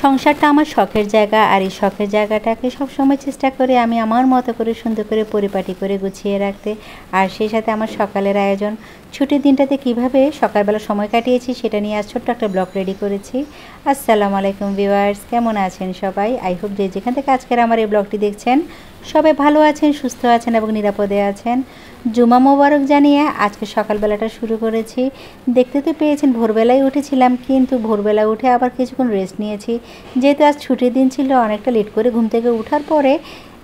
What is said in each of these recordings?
সংসারটা আমার শখের জায়গা, আর এই শখের জায়গাটাকে সবসময় চেষ্টা করি আমি আমার মতো করে সুন্দর করে পরিপাটি করে গুছিয়ে রাখতে। আর সেই সাথে আমার সকালের আয়োজন, ছুটির দিনটাতে কিভাবে সকালবেলা সময় কাটিয়েছি সেটা নিয়ে আজ ছোট্ট একটা ব্লগ রেডি করেছি। আসসালামু আলাইকুম ভিউয়ার্স, কেমন আছেন সবাই? আই হোপ যে যেখান থেকে আজকের আমার এই ব্লগটি দেখছেন সবাই ভালো আছেন, সুস্থ আছেন এবং নিরাপদে আছেন। জুমা মোবারক জানিয়ে আজকে সকালবেলাটা শুরু করেছি। দেখতে তো পেয়েছেন ভোরবেলায় উঠেছিলাম, কিন্তু ভোরবেলা উঠে আবার কিছুক্ষণ রেস্ট নিয়েছি। যেহেতু আজ ছুটির দিন ছিল, অনেকটা লেট করে ঘুম থেকে ওঠার পরে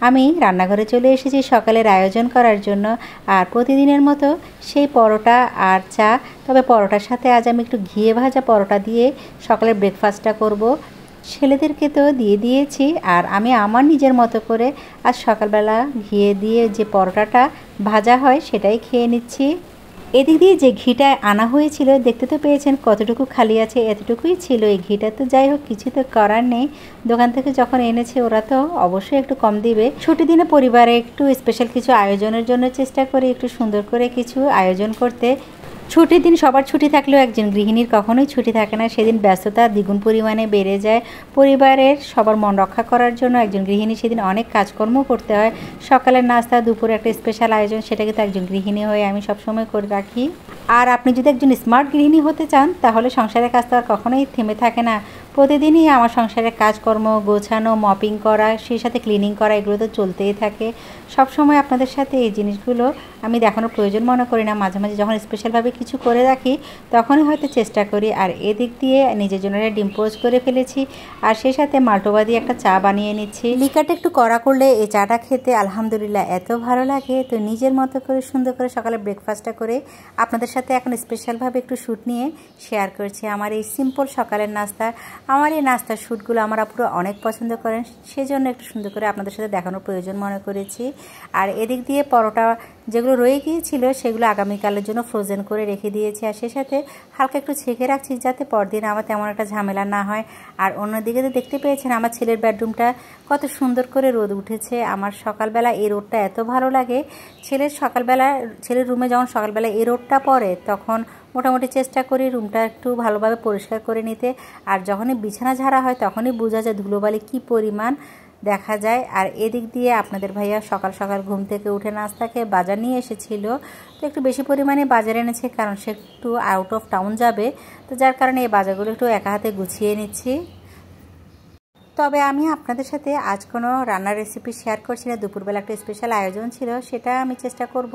আমি রান্নাঘরে চলে এসেছি সকালের আয়োজন করার জন্য। আর প্রতিদিনের মতো সেই পরোটা আর চা, তবে পরোটার সাথে আজ আমি একটু ঘিয়ে ভাজা পরোটা দিয়ে সকালের ব্রেকফাস্টটা করব। ছেলেদেরকে তো দিয়ে দিয়েছি, আর আমি আমার নিজের মতো করে আজ সকালবেলা ঘিয়ে দিয়ে যে পরোটাটা ভাজা হয় সেটাই খেয়ে নিচ্ছি। এদিক দিয়ে যে ঘিটা আনা হয়েছিল দেখতে তো পেয়েছেন কতটুকু খালি আছে, এতটুকুই ছিল এই ঘিটা। তো যাই হোক, কিছু তো করার নেই, দোকান থেকে যখন এনেছে ওরা তো অবশ্যই একটু কম দিবে। ছুটির দিনে পরিবারে একটু স্পেশাল কিছু আয়োজনের জন্য চেষ্টা করি একটু সুন্দর করে কিছু আয়োজন করতে। ছুটির দিন সবার ছুটি থাকলেও একজন গৃহিণীর কখনোই ছুটি থাকে না, সেদিন ব্যস্ততা দ্বিগুণ পরিমাণে বেড়ে যায়। পরিবারের সবার মন রক্ষা করার জন্য একজন গৃহিণী সেদিন অনেক কাজকর্ম করতে হয়। সকালের নাস্তা, দুপুরে একটা স্পেশাল আয়োজন, সেটা কিন্তু একজন গৃহিণী হয়ে আমি সবসময় করে রাখি। আর আপনি যদি একজন স্মার্ট গৃহিণী হতে চান তাহলে সংসারের কাজ তো আর কখনোই থেমে থাকে না। প্রতিদিনই আমার সংসারের কাজকর্ম, গোছানো, মপিং করা, সেই সাথে ক্লিনিং করা, এগুলো তো চলতেই থাকে। সবসময় আপনাদের সাথে এই জিনিসগুলো আমি দেখানোর প্রয়োজন মনে করি না। মাঝে মাঝে যখন স্পেশালভাবে কিছু করে রাখি তখনই হয়তো চেষ্টা করি। আর এদিক দিয়ে নিজের জন্য ডিম পোচ করে ফেলেছি, আর সেই সাথে মাল্টোবা দিয়ে একটা চা বানিয়ে নিচ্ছি। লিকারটা একটু কড়া করলে এই চাটা খেতে আলহামদুলিল্লাহ এত ভালো লাগে। তো নিজের মতো করে সুন্দর করে সকালে ব্রেকফাস্টটা করে আপনাদের সাথে এখন স্পেশালভাবে একটু শ্যুট নিয়ে শেয়ার করছি আমার এই সিম্পল সকালের নাস্তা। আমার এই নাস্তার শ্যুটগুলো আমার আপুরা অনেক পছন্দ করেন, সেজন্য একটু সুন্দর করে আপনাদের সাথে দেখানোর প্রয়োজন মনে করেছি। আর এদিক দিয়ে পরোটা যেগুলো রয়ে গিয়েছিল সেগুলো আগামীকালের জন্য ফ্রোজেন করে রেখে দিয়েছি, আর সেই সাথে হালকা একটু ছেঁকে রাখছি যাতে পরদিন আমার তেমন একটা ঝামেলা না হয়। আর অন্যদিকে তো দেখতে পেয়েছেন আমার ছেলের বেডরুমটা কত সুন্দর করে রোদ উঠেছে। আমার সকালবেলা এই রোদটা এত ভালো লাগে। ছেলের রুমে যখন সকালবেলা এই রোদটা পড়ে তখন মোটামুটি চেষ্টা করি রুমটা একটু ভালোভাবে পরিষ্কার করে নিতে। আর যখনই বিছানা ঝাড়া হয় তখনই বোঝা যায় ধুলোবালি কী পরিমাণ দেখা যায়। আর এদিক দিয়ে আপনাদের ভাইয়া সকাল সকাল ঘুম থেকে উঠে নাস্তা খেয়ে বাজার নিয়ে এসেছিল। তো একটু বেশি পরিমাণে বাজার এনেছে, কারণ সে একটু আউট অফ টাউন যাবে। তো যার কারণে এই বাজারগুলো একটু একা হাতে গুছিয়ে নিচ্ছি। তবে আমি আপনাদের সাথে আজ কোনো রান্নার রেসিপি শেয়ার করছি না। দুপুরবেলা একটা স্পেশাল আয়োজন ছিল, সেটা আমি চেষ্টা করব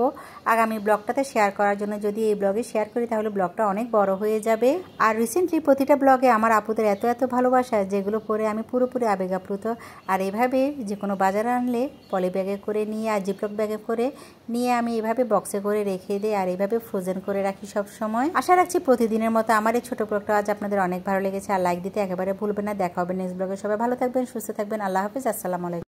আগামী ব্লগটাতে শেয়ার করার জন্য। যদি এই ব্লগে শেয়ার করি তাহলে ব্লগটা অনেক বড় হয়ে যাবে। আর রিসেন্টলি প্রতিটা ব্লগে আমার আপুদের এত এত ভালোবাসা, যেগুলো পরে আমি পুরোপুরি আবেগাপ্লুত। আর এভাবে যে কোনো বাজারে আনলে পলি ব্যাগে করে নিয়ে আর জিপলক ব্যাগে করে নিয়ে আমি এভাবে বক্সে করে রেখে দিই, আর এইভাবে ফ্রোজেন করে রাখি সব সময়। আশা রাখছি প্রতিদিনের মতো আমার এই ছোটো ব্লগটা আজ আপনাদের অনেক ভালো লেগেছে। আর লাইক দিতে একেবারে ভুলবেন না। দেখা হবে নেক্সট ব্লগে। সবাই ভালো থাকবেন, সুস্থ থাকবেন। আল্লাহ হাফিজ, আসসালামু আলাইকুম।